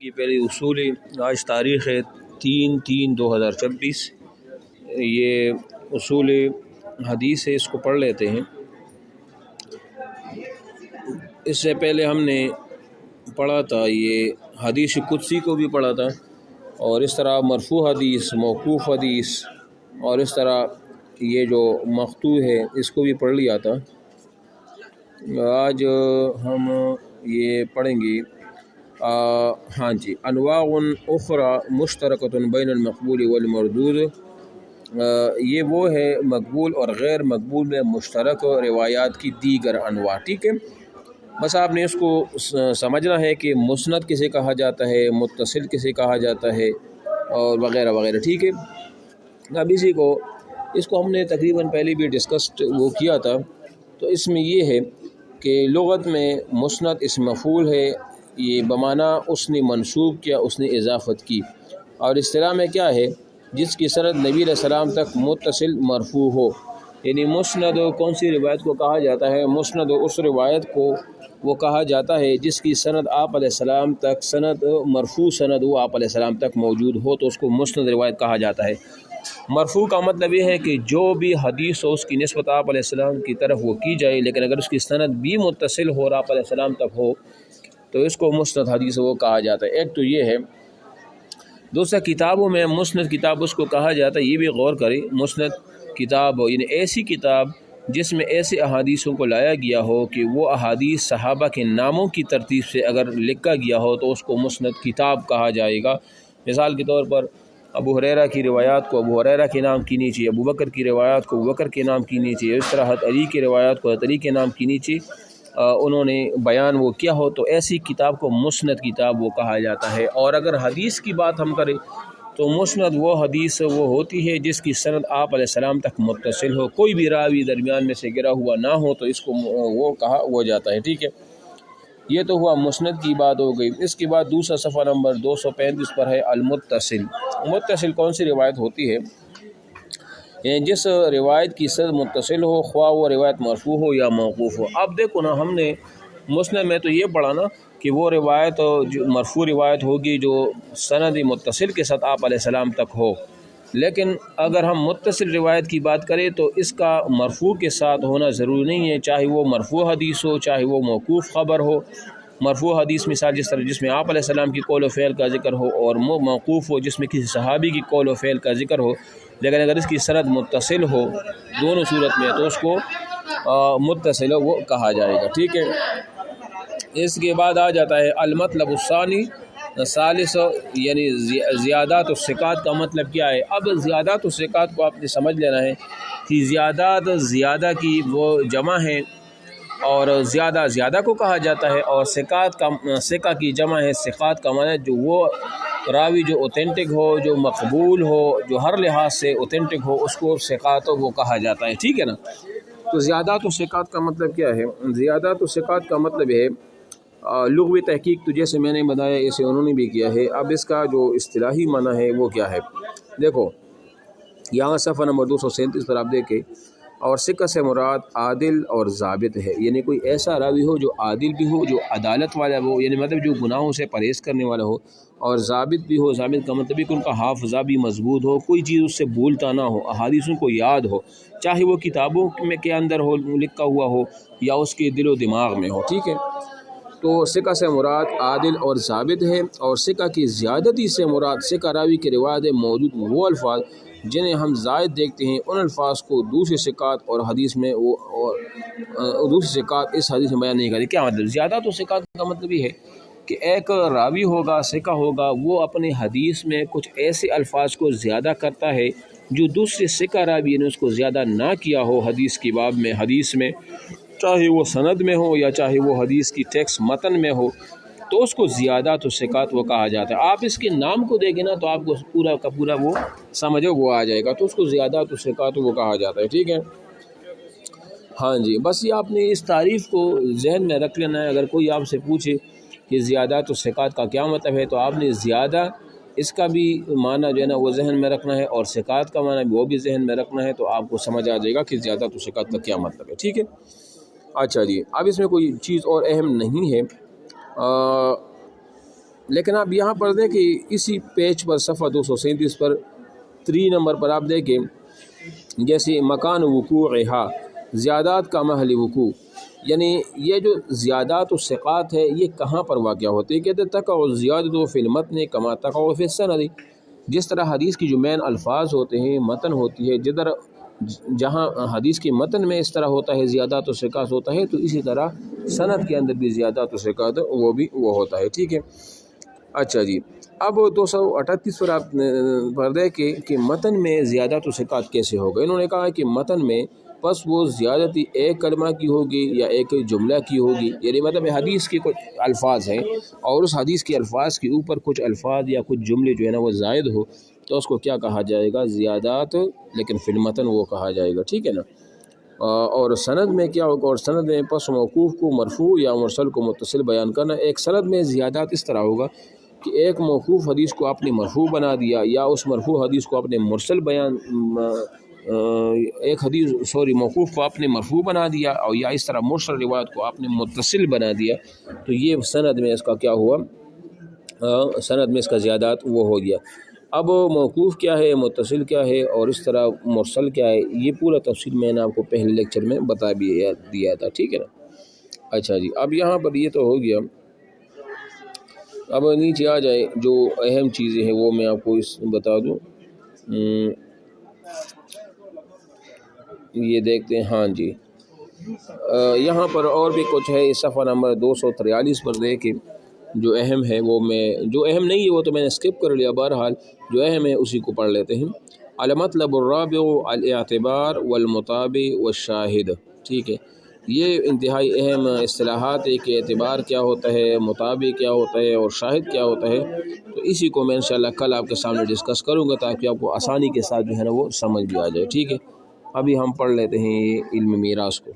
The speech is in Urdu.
کی پہلی اصول آج تاریخ ہے 3/3/2026۔ یہ اصول حدیث ہے، اس کو پڑھ لیتے ہیں۔ اس سے پہلے ہم نے پڑھا تھا یہ حدیث قدسی کو بھی پڑھا تھا، اور اس طرح مرفوع حدیث، موقوف حدیث، اور اس طرح یہ جو مقطوع ہے اس کو بھی پڑھ لیا تھا۔ آج ہم یہ پڑھیں گے ہاں جی، انواع اخرى مشترکۃ بین المقبول والمردود۔ یہ وہ ہے مقبول اور غیر مقبول میں مشترک روایات کی دیگر انواع۔ ٹھیک ہے، بس آپ نے اس کو سمجھنا ہے کہ مسند کسے کہا جاتا ہے، متصل کسے کہا جاتا ہے، اور وغیرہ وغیرہ۔ ٹھیک ہے، اب اس کو ہم نے تقریباً پہلے بھی ڈسکسڈ وہ کیا تھا۔ تو اس میں یہ ہے کہ لغت میں مسند اسم مفعول ہے، یہ بمعنی اس نے منسوب کیا، اس نے اضافت کی، اور اصطلاح میں کیا ہے، جس کی سند نبی علیہ السلام تک متصل مرفوع ہو۔ یعنی مسند کون سی روایت کو کہا جاتا ہے؟ مسند اس روایت کو وہ کہا جاتا ہے جس کی سند آپ علیہ السلام تک، سند مرفوع سند وہ آپ علیہ السلام تک موجود ہو، تو اس کو مسند روایت کہا جاتا ہے۔ مرفوع کا مطلب یہ ہے کہ جو بھی حدیث ہو اس کی نسبت آپ علیہ السلام کی طرف وہ کی جائے، لیکن اگر اس کی سند بھی متصل ہو اور آپ علیہ السلام تک ہو تو اس کو مسند حدیث وہ کہا جاتا ہے۔ ایک تو یہ ہے۔ دوسرا، کتابوں میں مسند کتاب اس کو کہا جاتا ہے، یہ بھی غور کریں۔ مسند کتاب یعنی ایسی کتاب جس میں ایسے احادیثوں کو لایا گیا ہو کہ وہ احادیث صحابہ کے ناموں کی ترتیب سے اگر لکھا گیا ہو تو اس کو مسند کتاب کہا جائے گا۔ مثال کے طور پر ابو ہریرہ کی روایات کو ابو ہریرہ کے نام کی نیچے، ابو بکر کی روایات کو ابو بکر کے نام کی نیچے، اس طرح حضرت علی کی روایات کو حضرت علی کے نام کی نیچے انہوں نے بیان وہ کیا ہو، تو ایسی کتاب کو مسند کتاب وہ کہا جاتا ہے۔ اور اگر حدیث کی بات ہم کریں تو مسند وہ حدیث وہ ہوتی ہے جس کی سند آپ علیہ السلام تک متصل ہو، کوئی بھی راوی درمیان میں سے گرا ہوا نہ ہو، تو اس کو وہ کہا وہ جاتا ہے۔ ٹھیک ہے، یہ تو ہوا مسند کی بات ہو گئی۔ اس کے بعد دوسرا صفحہ نمبر 235 پر ہے المتصل۔ متصل کون سی روایت ہوتی ہے؟ جس روایت کی سند متصل ہو، خواہ وہ روایت مرفوع ہو یا موقوف ہو۔ اب دیکھو نا، ہم نے مسند میں تو یہ پڑھا نا کہ وہ روایت جو مرفوع روایت ہوگی جو سند متصل کے ساتھ آپ علیہ السلام تک ہو، لیکن اگر ہم متصل روایت کی بات کریں تو اس کا مرفوع کے ساتھ ہونا ضروری نہیں ہے، چاہے وہ مرفوع حدیث ہو، چاہے وہ موقوف خبر ہو۔ مرفوع حدیث مثال جس میں آپ علیہ السلام کی قول و فعل کا ذکر ہو، اور موقوف ہو جس میں کسی صحابی کی قول و فعل کا ذکر ہو، لیکن اگر اس کی سند متصل ہو دونوں صورت میں تو اس کو متصل وہ کہا جائے گا۔ ٹھیک ہے، اس کے بعد آ جاتا ہے المطلب الثانی ثالث، یعنی زیادات الثقات کا مطلب کیا ہے؟ اب زیادات الثقات کو آپ نے سمجھ لینا ہے کہ زیادات زیادہ کی وہ جمع ہے، اور زیادہ کو کہا جاتا ہے، اور ثقہ کی جمع ہے۔ ثقات کا معنی جو وہ راوی جو اوتھینٹک ہو، جو مقبول ہو، جو ہر لحاظ سے اوتھینٹک ہو، اس کو ثقات وہ کہا جاتا ہے۔ ٹھیک ہے نا، تو زیادات الثقات کا مطلب کیا ہے؟ زیادات الثقات کا مطلب ہے لغوی تحقیق، تو جیسے میں نے بتایا اسے انہوں نے بھی کیا ہے۔ اب اس کا جو اصطلاحی معنی ہے وہ کیا ہے؟ دیکھو یہاں صفحہ نمبر 237 پر آپ دیکھیں، اور ثقہ سے مراد عادل اور ضابط ہے، یعنی کوئی ایسا راوی ہو جو عادل بھی ہو، جو عدالت والا ہو، یعنی مطلب جو گناہوں سے پرہیز کرنے والا ہو، اور ضابط بھی ہو۔ ضابط کا مطلب کہ ان کا حافظہ بھی مضبوط ہو، کوئی چیز اس سے بھولتا نہ ہو، احادیث ان کو یاد ہو، چاہے وہ کتابوں میں کے اندر ہو لکھا ہوا ہو یا اس کے دل و دماغ میں ہو۔ ٹھیک ہے، تو ثقہ سے مراد عادل اور ضابط ہے، اور ثقہ کی زیادتی سے مراد ثقہ راوی کے روایت میں موجود وہ الفاظ جنہیں ہم زائد دیکھتے ہیں، ان الفاظ کو دوسرے ثقات اور حدیث میں دوسرے ثقات اس حدیث میں بیان نہیں کرتے۔ کیا مطلب؟ زیادہ تو ثقات کا مطلب یہ ہے کہ ایک راوی ہوگا، ثقہ ہوگا، وہ اپنے حدیث میں کچھ ایسے الفاظ کو زیادہ کرتا ہے جو دوسرے ثقہ راوی نے اس کو زیادہ نہ کیا ہو حدیث کی باب میں، حدیث میں، چاہے وہ سند میں ہو یا چاہے وہ حدیث کی ٹیکسٹ متن میں ہو، تو اس کو زیادات و ثقات وہ کہا جاتا ہے۔ آپ اس کے نام کو دیکھیں نا تو آپ کو پورا کا پورا وہ سمجھو وہ آ جائے گا، تو اس کو زیادات و ثقات وہ کہا جاتا ہے۔ ٹھیک ہے، ہاں جی، بس یہ آپ نے اس تعریف کو ذہن میں رکھ لینا ہے۔ اگر کوئی آپ سے پوچھے کہ زیادات و ثقات کا کیا مطلب ہے، تو آپ نے زیادہ اس کا بھی معنی جو ہے نا وہ ذہن میں رکھنا ہے، اور ثقات کا معنی وہ بھی ذہن میں رکھنا ہے، تو آپ کو سمجھ آ جائے گا کہ زیادات و ثقات کا کیا مطلب ہے۔ ٹھیک ہے، اچھا جی، اب اس میں کوئی چیز اور اہم نہیں ہے۔ لیکن آپ یہاں پر دیکھیں اسی پیج پر صفحہ 237 پر 3 نمبر پر آپ دیکھیں جیسے مکان وقوعہا، زیادات کا محل وقوع، یعنی یہ جو زیادات و ثقات ہے یہ کہاں پر واقع ہوتے ہیں؟ کہتے تقع الزیادۃ فی المتن کما تقع فی السند، جس طرح حدیث کی جو مین الفاظ ہوتے ہیں، متن ہوتی ہے، جدھر جہاں حدیث کی متن میں اس طرح ہوتا ہے زیادات و ثقات ہوتا ہے، تو اسی طرح سند کے اندر بھی زیادات و ثقات وہ ہوتا ہے، ٹھیک ہے۔ اچھا جی، اب 238 پر آپ پر دیکھیں کہ متن میں زیادات و ثقات کیسے ہوگا۔ انہوں نے کہا کہ متن میں پس وہ زیادتی ایک کلمہ کی ہوگی یا ایک جملہ کی ہوگی، یعنی مطلب حدیث کے کچھ الفاظ ہیں اور اس حدیث کے الفاظ کے اوپر کچھ الفاظ یا کچھ جملے جو ہے نا وہ زائد ہو، تو اس کو کیا کہا جائے گا؟ زیادات، لیکن فی المتن وہ کہا جائے گا، ٹھیک ہے نا۔ اور سند میں کیا ہوگا؟ اور سند میں پس موقوف کو مرفوع یا مرسل کو متصل بیان کرنا۔ ایک سند میں زیادات اس طرح ہوگا کہ ایک موقوف حدیث کو آپ نے مرفوع بنا دیا، یا اس مرفوع حدیث کو آپ نے مرسل بیان موقوف کو آپ نے مرفوع بنا دیا، اور یا اس طرح مرسل روایت کو آپ نے متصل بنا دیا، تو یہ سند میں اس کا کیا ہوا؟ سند میں اس کا زیادات وہ ہو گیا۔ اب موقوف کیا ہے، متصل کیا ہے، اور اس طرح مرسل کیا ہے، یہ پورا تفصیل میں نے آپ کو پہلے لیکچر میں بتا بھی دیا تھا، ٹھیک ہے نا۔ اچھا جی، اب یہاں پر یہ تو ہو گیا، اب نیچے آ جائے جو اہم چیزیں ہیں وہ میں آپ کو بتا دوں۔ یہ دیکھتے ہیں، ہاں جی، یہاں پر اور بھی کچھ ہے، اس صفحہ نمبر 243 پر دیکھیں جو اہم ہے وہ جو اہم نہیں ہے وہ تو میں نے اسکپ کر لیا، بہرحال جو اہم ہے اسی کو پڑھ لیتے ہیں۔ المطلب الرابع الاعتبار والمطابع والشاہد، ٹھیک ہے، یہ انتہائی اہم اصطلاحات ہے کہ اعتبار کیا ہوتا ہے، مطابع کیا ہوتا ہے، اور شاہد کیا ہوتا ہے، تو اسی کو میں انشاءاللہ کل آپ کے سامنے ڈسکس کروں گا تاکہ آپ کو آسانی کے ساتھ جو ہے نا وہ سمجھ بھی آ جائے، ٹھیک ہے۔ ابھی ہم پڑھ لیتے ہیں علم میراث کو۔